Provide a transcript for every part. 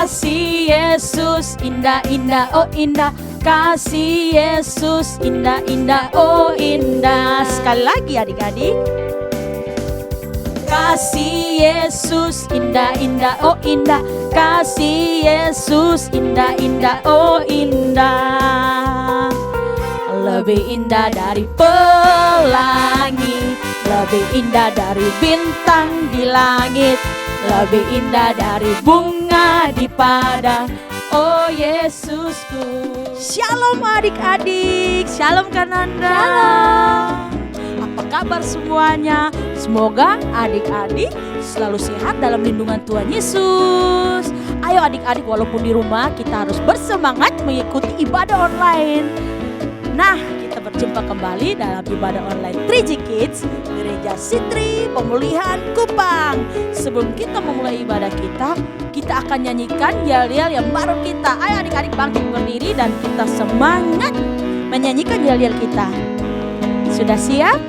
Kasih Yesus indah-indah, oh indah. Kasih Yesus indah-indah, oh indah. Sekali lagi adik-adik. Kasih Yesus indah-indah, oh indah. Kasih Yesus indah-indah, oh indah. Lebih indah dari pelangi, lebih indah dari bintang di langit, lebih indah dari bunga di padang, oh Yesusku. Shalom adik-adik, shalom Kananda. Shalom. Apa kabar semuanya? Semoga adik-adik selalu sehat dalam lindungan Tuhan Yesus. Ayo adik-adik, walaupun di rumah kita harus bersemangat mengikuti ibadah online. Nah, kita berjumpa kembali dalam ibadah online 3G Kids Gereja Sitri Pemulihan Kupang. Sebelum kita memulai ibadah kita akan nyanyikan yel-yel yang baru kita. Ayo adik-adik bangkit berdiri dan kita semangat menyanyikan yel-yel kita. Sudah siap?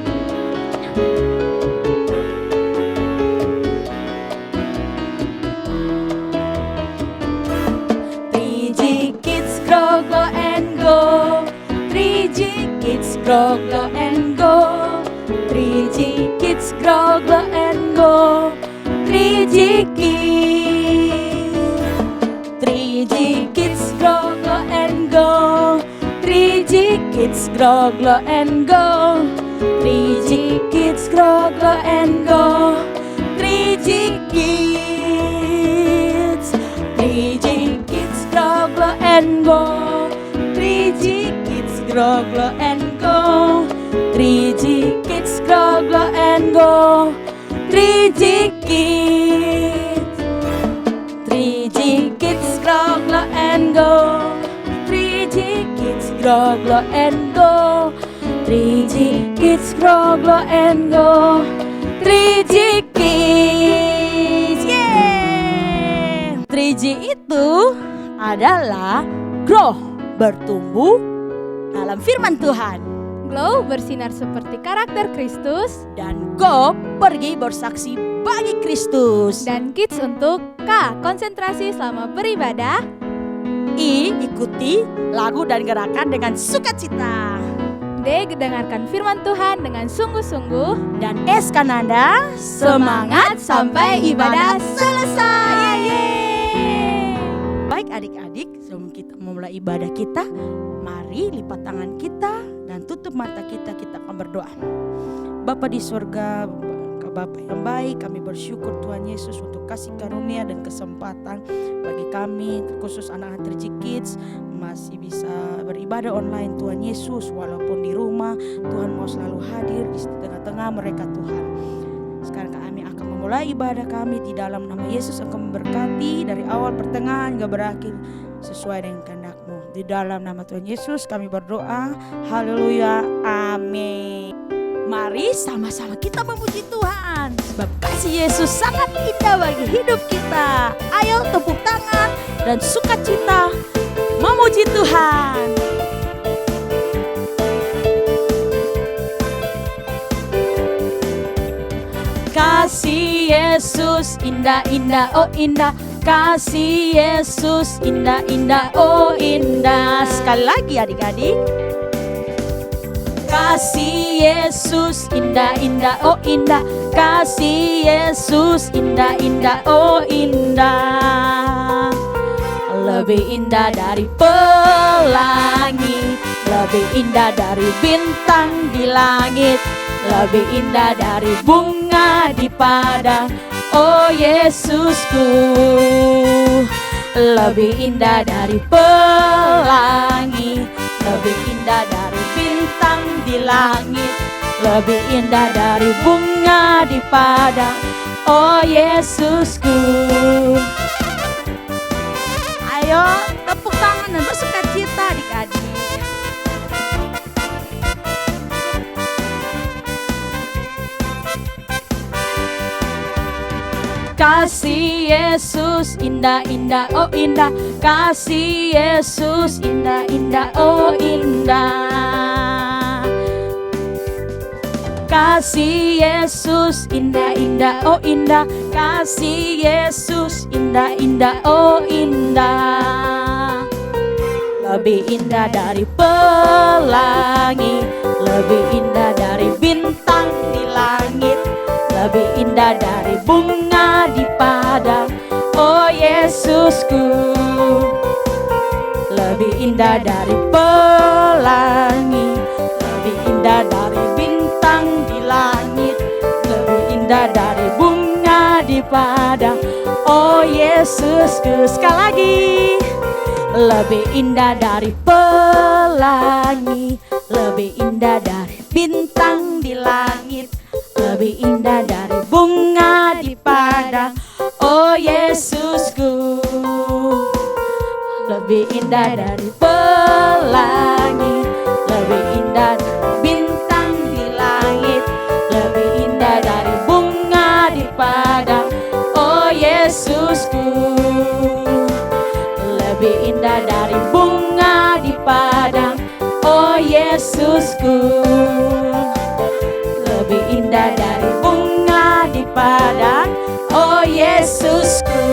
Grow, glow and go. 3G Kids grow, glow and go. 3G Kids grow, glow and go. 3G Kids. 3G Kids grow, glow and go. 3G Kids grow, glow and go. 3G Kids grow, glow and go. 3G Kids. 3G Kids grow, glow and go. 3G Kids grow, glow and go. 3G Kids grow, glow and go. 3G Kids. 3G Kids grow, glow and go. 3G Kids grow, glow and go. 3G Kids grow, glow and go. 3G Kids. Yeah. 3G itu adalah grow, bertumbuh dalam firman Tuhan. Glow, bersinar seperti karakter Kristus. Dan go, pergi bersaksi bagi Kristus. Dan kids untuk K, konsentrasi selama beribadah. I, ikuti lagu dan gerakan dengan sukacita. D, dengarkan firman Tuhan dengan sungguh-sungguh. Dan S, Kananda, semangat sampai ibadah selesai. Yeay. Baik adik-adik, sebelum kita memulai ibadah kita, mari lipat tangan kita dan tutup mata kita akan berdoa. Bapa di surga, Bapa yang baik, kami bersyukur Tuhan Yesus untuk kasih karunia dan kesempatan bagi kami, terkhusus anak-anak 3G Kids, masih bisa beribadah online Tuhan Yesus. Walaupun di rumah, Tuhan mau selalu hadir di tengah-tengah mereka Tuhan. Sekarang kami akan memulai ibadah kami di dalam nama Yesus. Engkau memberkati dari awal pertengahan hingga berakhir sesuai dengan kehendak-Mu. Di dalam nama Tuhan Yesus kami berdoa. Haleluya, amin. Mari sama-sama kita memuji Tuhan, sebab kasih Yesus sangat indah bagi hidup kita. Ayo tepuk tangan dan sukacita memuji Tuhan. Kasih Yesus indah-indah, oh indah. Kasih Yesus indah-indah, oh indah. Sekali lagi adik-adik. Kasih Yesus indah-indah, oh indah. Kasih Yesus indah-indah, oh indah. Lebih indah dari pelangi, lebih indah dari bintang di langit, lebih indah dari bunga di padang, oh Yesusku. Lebih indah dari pelangi, lebih indah dari bintang di langit, lebih indah dari bunga di padang, oh Yesusku. Ayo tepuk tangan dan bersukacita adik-adik. Kasih Yesus indah-indah, oh indah. Kasih Yesus indah-indah, oh indah. Kasih Yesus indah-indah, oh indah. Kasih Yesus indah-indah, oh indah. Lebih indah dari pelangi, lebih indah dari bintang di langit, lebih indah dari bunga di padang, oh Yesusku. Lebih indah dari pelangi, lebih indah dari bintang di langit, lebih indah dari bunga di padang, oh Yesusku. Sekali lagi. Lebih indah dari pelangi, lebih indah dari bintang di langit, lebih indah dari bunga di padang, oh Yesusku. Lebih indah dari pelangi, lebih indah dari bintang di langit, lebih indah dari bunga di padang, oh Yesusku. Lebih indah dari bunga di padang, oh Yesusku. Lebih indah dari bunga di padang, oh Yesusku.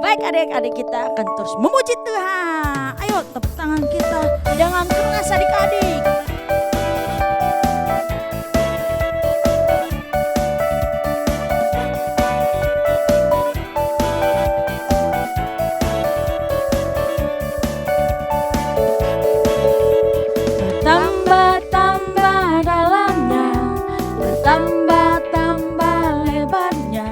Baik adik-adik, kita akan terus memuji Tuhan. Ayo tepuk tangan kita, jangan keras adik-adik. Bertambah-tambah dalamnya, bertambah-tambah lebarnya,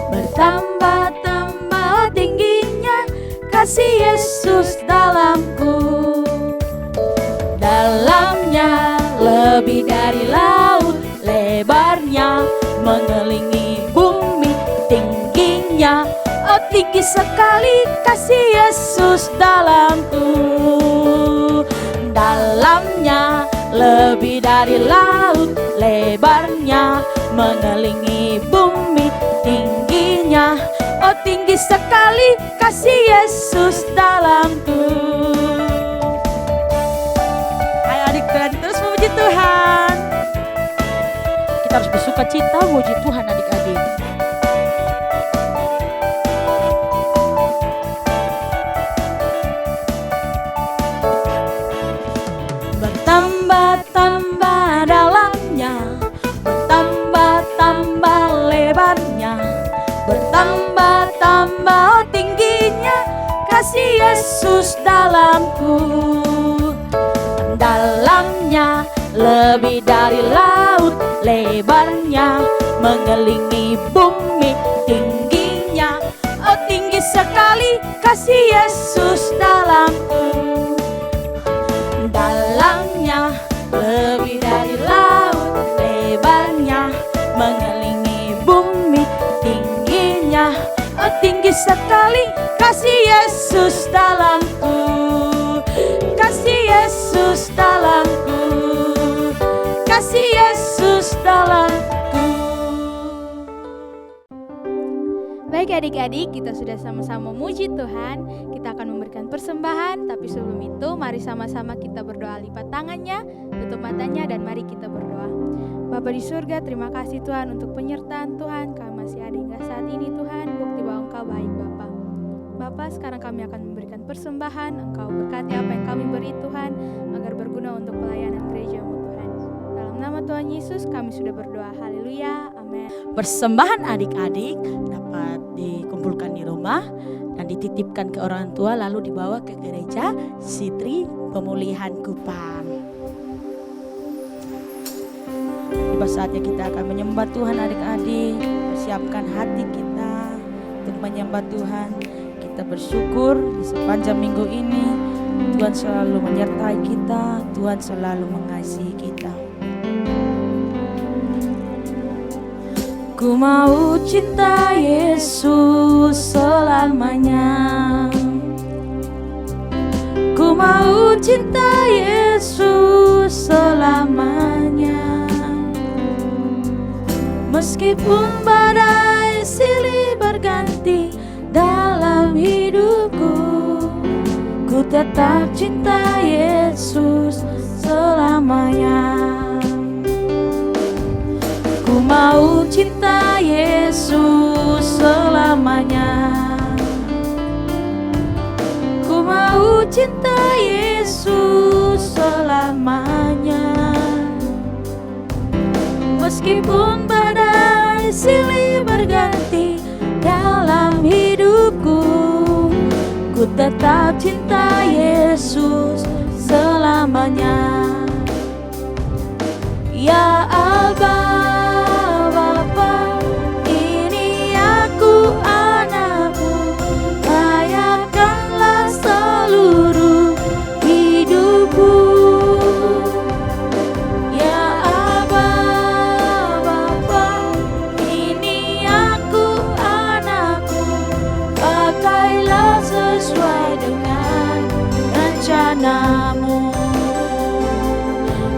bertambah-tambah tingginya kasih Yesus dalamku. Dalamnya lebih dari laut, lebarnya mengelilingi bumi, tingginya oh tinggi sekali kasih Yesus dalamku. Dalamnya lebih dari laut, lebarnya mengelilingi bumi, tingginya oh tinggi sekali kasih Yesus dalamku. Ayo adik berani terus memuji Tuhan. Kita harus bersuka cita memuji Tuhan adik-adik. Bertambah-tambah dalamnya, bertambah-tambah lebarnya, bertambah-tambah tingginya kasih Yesus dalamku. Dalamnya lebih dari laut, lebarnya mengelilingi bumi, tingginya oh tinggi sekali kasih Yesus dalamku. Dalamnya lebih dari laut, lebarnya mengelilingi bumi, tingginya oh tinggi sekali kasih Yesus dalamku. Kasih Yesus dalamku, kasih Yesus dalamku. Baik adik-adik, kita sudah sama-sama memuji Tuhan. Kita akan memberikan persembahan, tapi sebelum itu mari sama-sama kita berdoa. Lipat tangannya, tutup matanya, dan mari kita berdoa. Bapa di surga, terima kasih Tuhan untuk penyertaan Tuhan. Kami masih ada hingga saat ini Tuhan, bukti bahwa Engkau baik Bapa. Bapa, sekarang kami akan memberikan persembahan. Engkau berkati apa yang kami beri Tuhan, agar berguna untuk pelayanan gereja-Mu Tuhan. Dalam nama Tuhan Yesus kami sudah berdoa. Haleluya, amin. Persembahan adik-adik dapat dikumpulkan di rumah dan dititipkan ke orang tua, lalu dibawa ke gereja Sitri Pemulihan Kupang. Tiba saatnya kita akan menyembah Tuhan adik-adik. Persiapkan hati kita untuk menyembah Tuhan. Kita bersyukur di sepanjang minggu ini Tuhan selalu menyertai kita, Tuhan selalu mengasihi kita. Ku mau cinta Yesus selamanya. Ku mau cinta Yesus selamanya. Meskipun badai silih berganti dalam hidupku, ku Ku tetap cinta Yesus selamanya. Ku mau cinta Yesus selamanya. Ku mau cinta Yesus selamanya. Meskipun badai silih berganti dalam hidupku, ku tetap cinta Yesus selamanya. Ya Aba, Bapa, ini aku anakmu, layakkanlah seluruh hidupku. Ya Aba, Bapa, ini aku anakmu, pakailah sesuai dengan rencanamu.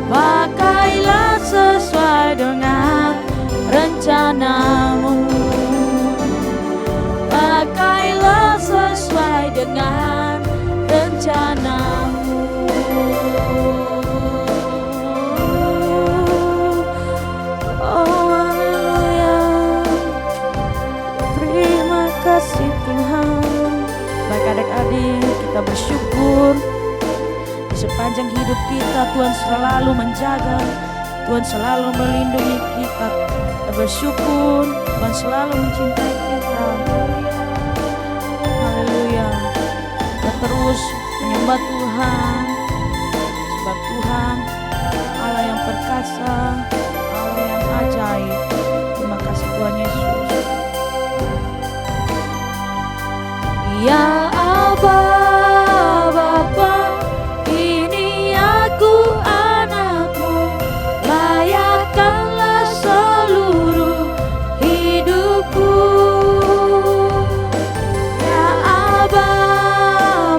Pakailah sesuai dengan rencanamu. Pakailah sesuai dengan rencanamu. Oh haleluya, terima kasih Tuhan. Baik adik-adik, kita bersyukur di sepanjang hidup kita Tuhan selalu menjaga, Tuhan selalu melindungi kita. Kita bersyukur Tuhan selalu mencintai kita. Haleluya. Kita terus menyembah Tuhan, sebab Tuhan Allah yang perkasa, Allah yang ajaib. Terima kasih Tuhan Yesus. Ya Aba, Bapa, ini aku anakmu, layakkanlah seluruh hidupku. Ya Aba,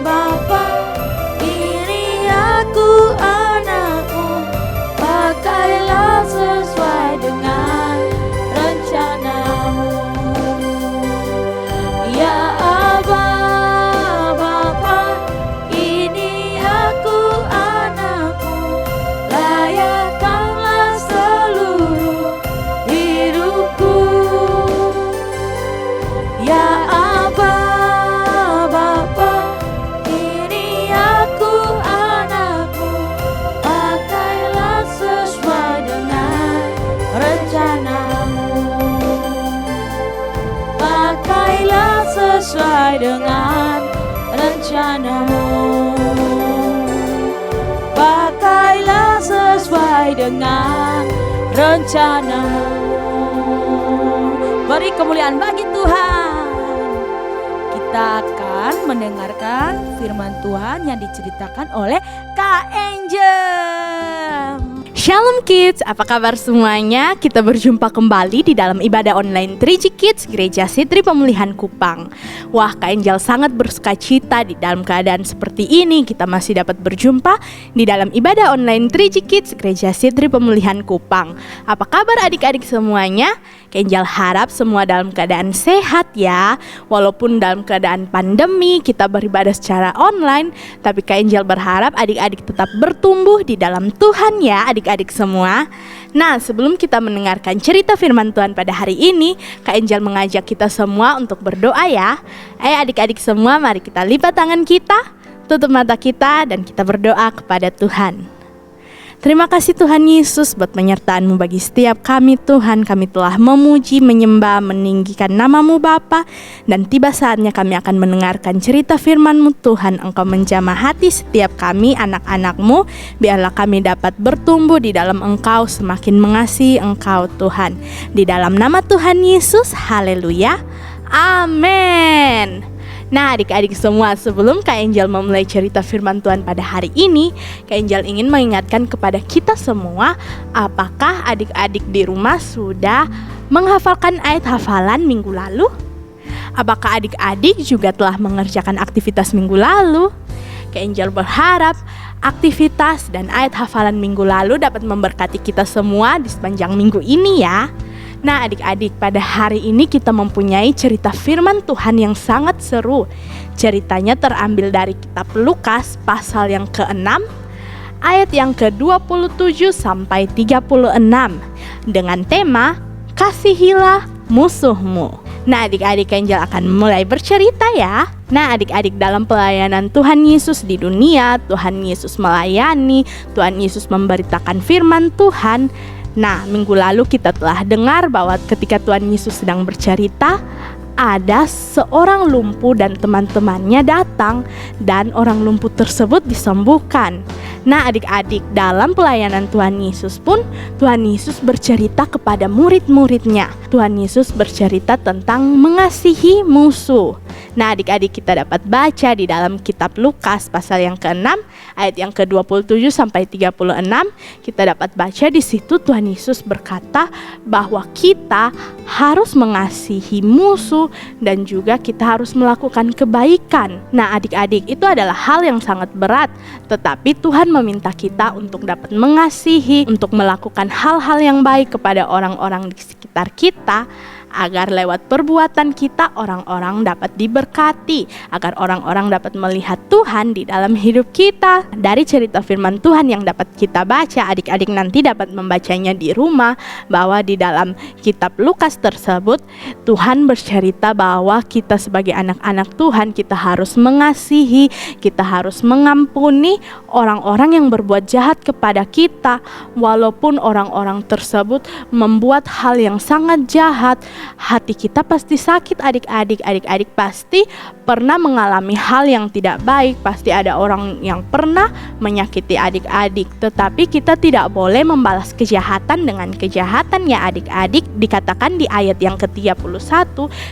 Bapa, ini aku anakmu, pakailah sesuai dengan rencanamu. Ya Aba, Bapa, ini aku anakmu, layakkanlah seluruh hidupku. Ya Aba, Bapa, ini aku anakmu, pakailah sesuai dengan rencanamu. Pakailah sesuai dengan rencanamu. Pakailah sesuai dengan rencanamu. Beri kemuliaan bagi Tuhan. Kita akan mendengarkan firman Tuhan yang diceritakan oleh Kak Angel. Shalom Kids, apa kabar semuanya? Kita berjumpa kembali di dalam ibadah online 3G Kids Gereja Sitri Pemulihan Kupang. Wah, Kak Angel sangat bersukacita di dalam keadaan seperti ini kita masih dapat berjumpa di dalam ibadah online 3G Kids Gereja Sitri Pemulihan Kupang. Apa kabar adik-adik semuanya? Kak Angel harap semua dalam keadaan sehat ya. Walaupun dalam keadaan pandemi kita beribadah secara online, tapi Kak Angel berharap adik-adik tetap bertumbuh di dalam Tuhan ya adik-adik semua. Nah, sebelum kita mendengarkan cerita firman Tuhan pada hari ini, Kak Angel mengajak kita semua untuk berdoa ya. Ayo adik-adik semua, mari kita lipat tangan kita, tutup mata kita, dan kita berdoa kepada Tuhan. Terima kasih Tuhan Yesus buat penyertaan-Mu bagi setiap kami Tuhan. Kami telah memuji, menyembah, meninggikan nama-Mu Bapa. Dan tiba saatnya kami akan mendengarkan cerita firman-Mu Tuhan. Engkau menjamah hati setiap kami anak-anak-Mu. Biarlah kami dapat bertumbuh di dalam Engkau, semakin mengasihi Engkau Tuhan. Di dalam nama Tuhan Yesus, haleluya, amin. Nah adik-adik semua, sebelum Kak Angel memulai cerita firman Tuhan pada hari ini, Kak Angel ingin mengingatkan kepada kita semua, apakah adik-adik di rumah sudah menghafalkan ayat hafalan minggu lalu? Apakah adik-adik juga telah mengerjakan aktivitas minggu lalu? Kak Angel berharap aktivitas dan ayat hafalan minggu lalu dapat memberkati kita semua di sepanjang minggu ini ya. Nah adik-adik, pada hari ini kita mempunyai cerita firman Tuhan yang sangat seru. Ceritanya terambil dari kitab Lukas pasal yang ke-6 ayat yang ke-27 sampai 36 dengan tema Kasihilah musuhmu. Nah adik-adik, Angel akan mulai bercerita ya. Nah adik-adik, dalam pelayanan Tuhan Yesus di dunia, Tuhan Yesus melayani, Tuhan Yesus memberitakan firman Tuhan. Nah minggu lalu kita telah dengar bahwa ketika Tuhan Yesus sedang bercerita, ada seorang lumpuh dan teman-temannya datang dan orang lumpuh tersebut disembuhkan. Nah adik-adik, dalam pelayanan Tuhan Yesus pun Tuhan Yesus bercerita kepada murid-muridnya. Tuhan Yesus bercerita tentang mengasihi musuh. Nah adik-adik, kita dapat baca di dalam kitab Lukas pasal yang ke-6 ayat yang ke-27 sampai 36. Kita dapat baca di situ Tuhan Yesus berkata bahwa kita harus mengasihi musuh dan juga kita harus melakukan kebaikan. Nah adik-adik, itu adalah hal yang sangat berat, tetapi Tuhan meminta kita untuk dapat mengasihi, untuk melakukan hal-hal yang baik kepada orang-orang di sekitar kita, agar lewat perbuatan kita orang-orang dapat diberkati, agar orang-orang dapat melihat Tuhan di dalam hidup kita. Dari cerita firman Tuhan yang dapat kita baca, adik-adik nanti dapat membacanya di rumah, bahwa di dalam kitab Lukas tersebut Tuhan bercerita bahwa kita sebagai anak-anak Tuhan, kita harus mengasihi, kita harus mengampuni orang-orang yang berbuat jahat kepada kita, walaupun orang-orang tersebut membuat hal yang sangat jahat. Hati kita pasti sakit adik-adik. Adik-adik pasti pernah mengalami hal yang tidak baik. Pasti ada orang yang pernah menyakiti adik-adik. Tetapi kita tidak boleh membalas kejahatan dengan kejahatan ya adik-adik. Dikatakan di ayat yang ke-31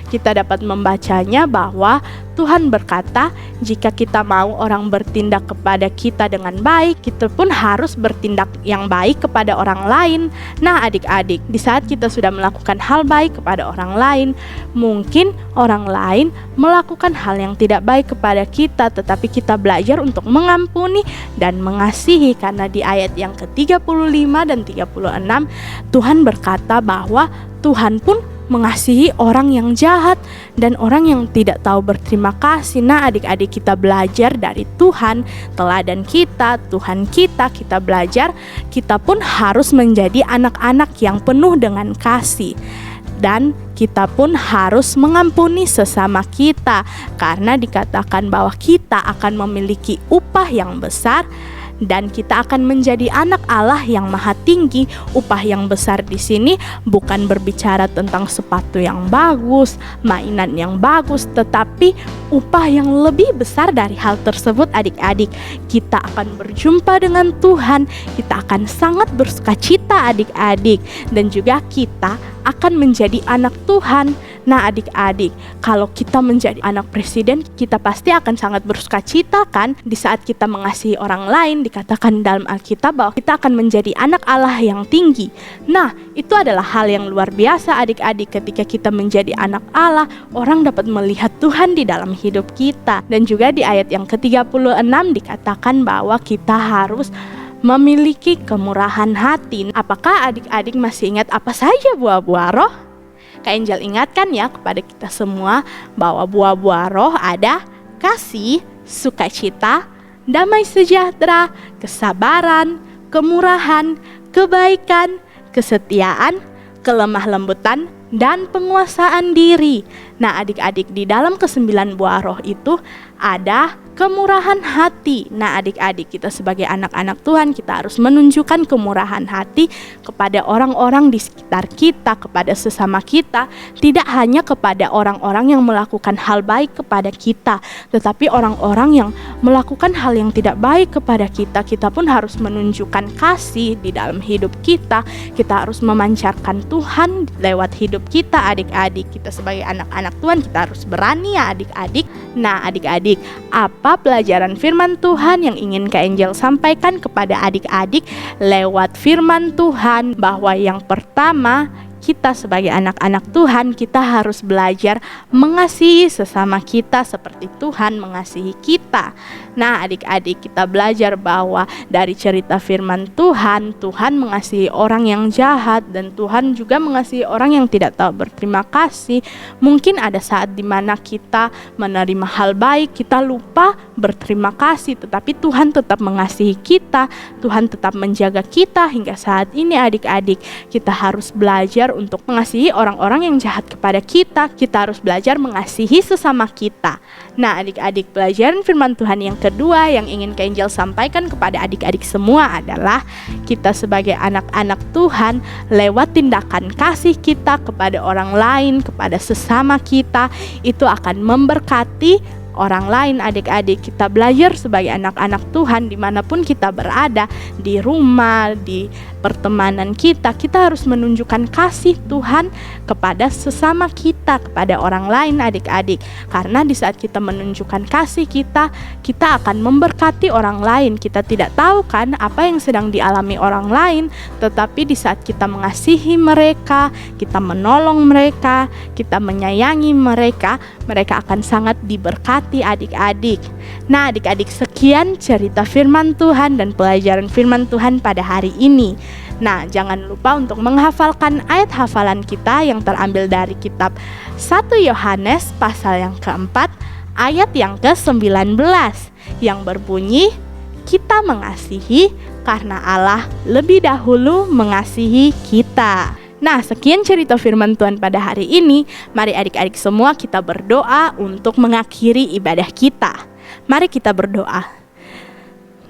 kita dapat membacanya bahwa Tuhan berkata, jika kita mau orang bertindak kepada kita dengan baik, kita pun harus bertindak yang baik kepada orang lain. Nah adik-adik, di saat kita sudah melakukan hal baik kepada orang lain, mungkin orang lain melakukan hal yang tidak baik kepada kita, tetapi kita belajar untuk mengampuni dan mengasihi. Karena di ayat yang ke-35 dan 36 Tuhan berkata bahwa Tuhan pun mengasihi orang yang jahat dan orang yang tidak tahu berterima kasih. Nah adik-adik, kita belajar dari Tuhan, teladan kita, Tuhan kita belajar, kita pun harus menjadi anak-anak yang penuh dengan kasih. Dan kita pun harus mengampuni sesama kita, karena dikatakan bahwa kita akan memiliki upah yang besar dan kita akan menjadi anak Allah yang maha tinggi. Upah yang besar di sini bukan berbicara tentang sepatu yang bagus, mainan yang bagus, tetapi upah yang lebih besar dari hal tersebut adik-adik. Kita akan berjumpa dengan Tuhan, kita akan sangat bersukacita adik-adik, dan juga kita akan menjadi anak Tuhan. Nah adik-adik, kalau kita menjadi anak presiden, kita pasti akan sangat bersukacita kan. Di saat kita mengasihi orang lain, dikatakan dalam Alkitab bahwa kita akan menjadi anak Allah yang tinggi. Nah itu adalah hal yang luar biasa adik-adik. Ketika kita menjadi anak Allah, orang dapat melihat Tuhan di dalam hidup kita. Dan juga di ayat yang ke-36 dikatakan bahwa kita harus memiliki kemurahan hati. Apakah adik-adik masih ingat apa saja buah-buah roh? Kak Angel ingatkan ya kepada kita semua bahwa buah-buah roh ada kasih, sukacita, damai sejahtera, kesabaran, kemurahan, kebaikan, kesetiaan, kelemah lembutan, dan penguasaan diri. Nah adik-adik, di dalam ke-9 buah roh itu ada kemurahan hati. Nah adik-adik, kita sebagai anak-anak Tuhan, kita harus menunjukkan kemurahan hati kepada orang-orang di sekitar kita, kepada sesama kita. Tidak hanya kepada orang-orang yang melakukan hal baik kepada kita, tetapi orang-orang yang melakukan hal yang tidak baik kepada kita, kita pun harus menunjukkan kasih di dalam hidup kita. Kita harus memancarkan Tuhan lewat hidup kita adik-adik. Kita sebagai anak-anak Tuhan, kita harus berani ya adik-adik. Nah adik-adik, apa pelajaran firman Tuhan yang ingin Kak Angel sampaikan kepada adik-adik lewat firman Tuhan? Bahwa yang pertama, kita sebagai anak-anak Tuhan, kita harus belajar mengasihi sesama kita seperti Tuhan mengasihi kita. Nah, adik-adik, kita belajar bahwa dari cerita firman Tuhan, Tuhan mengasihi orang yang jahat dan Tuhan juga mengasihi orang yang tidak tahu berterima kasih. Mungkin ada saat dimana kita menerima hal baik, kita lupa berterima kasih, tetapi Tuhan tetap mengasihi kita, Tuhan tetap menjaga kita hingga saat ini. Adik-adik, kita harus belajar untuk mengasihi orang-orang yang jahat kepada kita. Kita harus belajar mengasihi sesama kita. Nah, adik-adik, pelajaran firman Tuhan yang kedua yang ingin Kak Angel sampaikan kepada adik-adik semua adalah kita sebagai anak-anak Tuhan, lewat tindakan kasih kita kepada orang lain, kepada sesama kita, itu akan memberkati orang lain. Adik-adik, kita belajar sebagai anak-anak Tuhan dimanapun kita berada, di rumah, di pertemanan kita harus menunjukkan kasih Tuhan kepada sesama kita, kepada orang lain, adik-adik. Karena di saat kita menunjukkan kasih kita akan memberkati orang lain. Kita tidak tahu kan apa yang sedang dialami orang lain, tetapi di saat kita mengasihi mereka, kita menolong mereka, kita menyayangi mereka, mereka akan sangat diberkati, adik-adik. Nah, adik-adik, sekian cerita firman Tuhan dan pelajaran firman Tuhan pada hari ini. Nah, jangan lupa untuk menghafalkan ayat hafalan kita yang terambil dari kitab 1 Yohanes pasal yang keempat ayat yang ke-19 yang berbunyi, kita mengasihi karena Allah lebih dahulu mengasihi kita. Nah, sekian cerita firman Tuhan pada hari ini. Mari adik-adik semua kita berdoa untuk mengakhiri ibadah kita. Mari kita berdoa.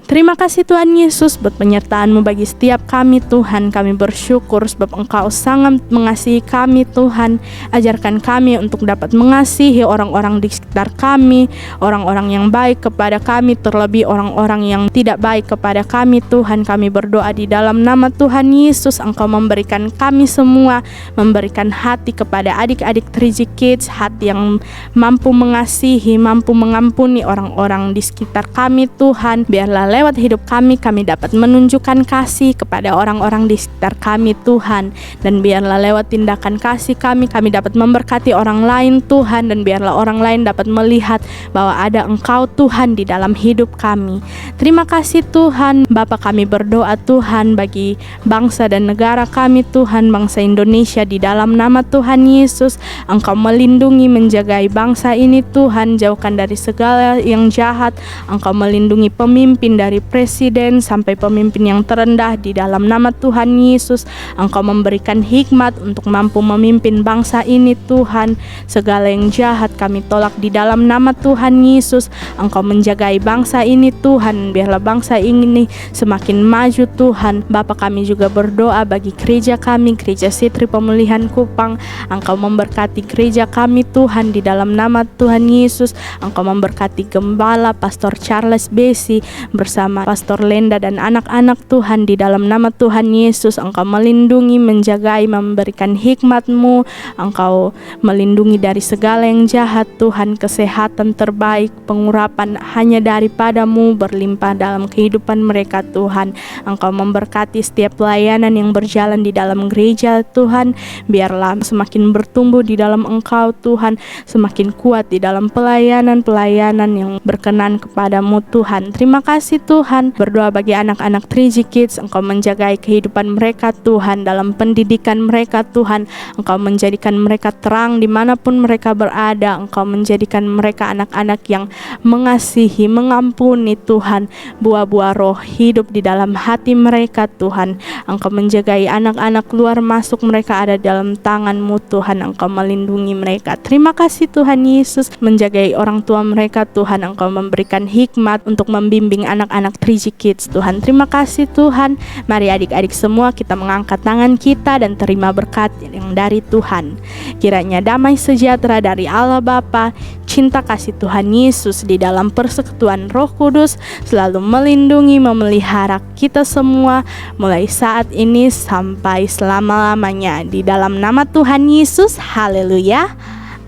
Terima kasih Tuhan Yesus buat penyertaan-Mu bagi setiap kami Tuhan. Kami bersyukur sebab Engkau sangat mengasihi kami Tuhan. Ajarkan kami untuk dapat mengasihi orang-orang di sekitar kami, orang-orang yang baik kepada kami, terlebih orang-orang yang tidak baik kepada kami Tuhan. Kami berdoa di dalam nama Tuhan Yesus, Engkau memberikan kami semua, memberikan hati kepada adik-adik 3G Kids, hati yang mampu mengasihi, mampu mengampuni orang-orang di sekitar kami Tuhan. Biarlah lewat hidup kami dapat menunjukkan kasih kepada orang-orang di sekitar kami Tuhan. Dan biarlah lewat tindakan kasih kami dapat memberkati orang lain Tuhan. Dan biarlah orang lain dapat melihat bahwa ada Engkau Tuhan di dalam hidup kami. Terima kasih Tuhan. Bapa, kami berdoa Tuhan bagi bangsa dan negara kami Tuhan, bangsa Indonesia, di dalam nama Tuhan Yesus. Engkau melindungi, menjagai bangsa ini Tuhan, jauhkan dari segala yang jahat. Engkau melindungi pemimpin dari presiden sampai pemimpin yang terendah di dalam nama Tuhan Yesus. Engkau memberikan hikmat untuk mampu memimpin bangsa ini Tuhan. Segala yang jahat kami tolak di dalam nama Tuhan Yesus. Engkau menjagai bangsa ini Tuhan. Biarlah bangsa ini semakin maju Tuhan. Bapa, kami juga berdoa bagi gereja kami, Gereja Sitri Pemulihan Kupang. Engkau memberkati gereja kami Tuhan di dalam nama Tuhan Yesus. Engkau memberkati Gembala Pastor Charles Besi bersama Pastor Lenda dan anak-anak Tuhan di dalam nama Tuhan Yesus. Engkau melindungi, menjagai, memberikan hikmat-Mu. Engkau melindungi dari segala yang jahat Tuhan. Kesehatan terbaik, pengurapan hanya daripada-Mu berlimpah dalam kehidupan mereka Tuhan. Engkau memberkati setiap pelayanan yang berjalan di dalam gereja Tuhan. Biarlah semakin bertumbuh di dalam Engkau Tuhan, semakin kuat di dalam pelayanan-pelayanan yang berkenan kepada-Mu Tuhan. Terima kasih Tuhan. Berdoa bagi anak-anak 3G Kids, Engkau menjagai kehidupan mereka Tuhan, dalam pendidikan mereka Tuhan. Engkau menjadikan mereka terang dimanapun mereka berada. Engkau menjadikan mereka anak-anak yang mengasihi, mengampuni Tuhan. Buah-buah roh hidup di dalam hati mereka Tuhan. Engkau menjagai anak-anak keluar masuk, mereka ada dalam tangan-Mu Tuhan. Engkau melindungi mereka. Terima kasih Tuhan Yesus. Menjagai orang tua mereka Tuhan. Engkau memberikan hikmat untuk membimbing anak-anak 3G Kids Tuhan. Terima kasih Tuhan. Mari adik-adik semua kita mengangkat tangan kita dan terima berkat yang dari Tuhan. Kiranya damai sejahtera dari Allah Bapa, cinta kasih Tuhan Yesus di dalam persekutuan Roh Kudus selalu melindungi, memelihara kita semua mulai saat ini sampai selama-lamanya. Di dalam nama Tuhan Yesus, haleluya.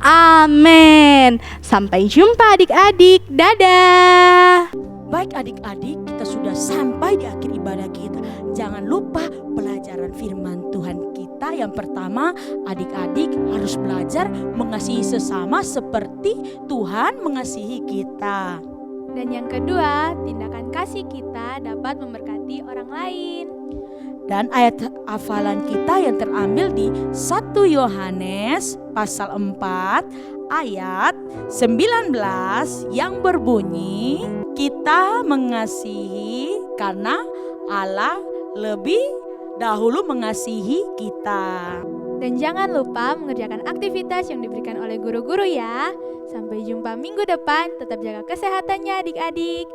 Amin. Sampai jumpa adik-adik. Dadah. Baik adik-adik, kita sudah sampai di akhir ibadah kita. Jangan lupa pelajaran firman Tuhan kita. kita yang pertama, adik-adik harus belajar mengasihi sesama seperti Tuhan mengasihi kita. Dan yang kedua, tindakan kasih kita dapat memberkati orang lain. Dan ayat hafalan kita yang terambil di 1 Yohanes pasal 4 ayat 19 yang berbunyi, kita mengasihi karena Allah lebih dahulu mengasihi kita. Dan jangan lupa mengerjakan aktivitas yang diberikan oleh guru-guru ya. Sampai jumpa minggu depan, tetap jaga kesehatannya adik-adik.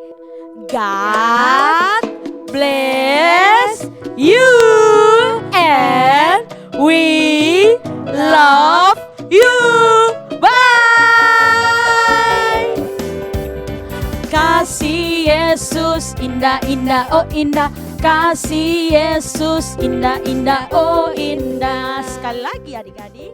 God bless you and we love you. Bye. Kasih Yesus indah-indah, oh indah. Kasih Yesus indah-indah, oh indah. Sekali lagi adik-adik.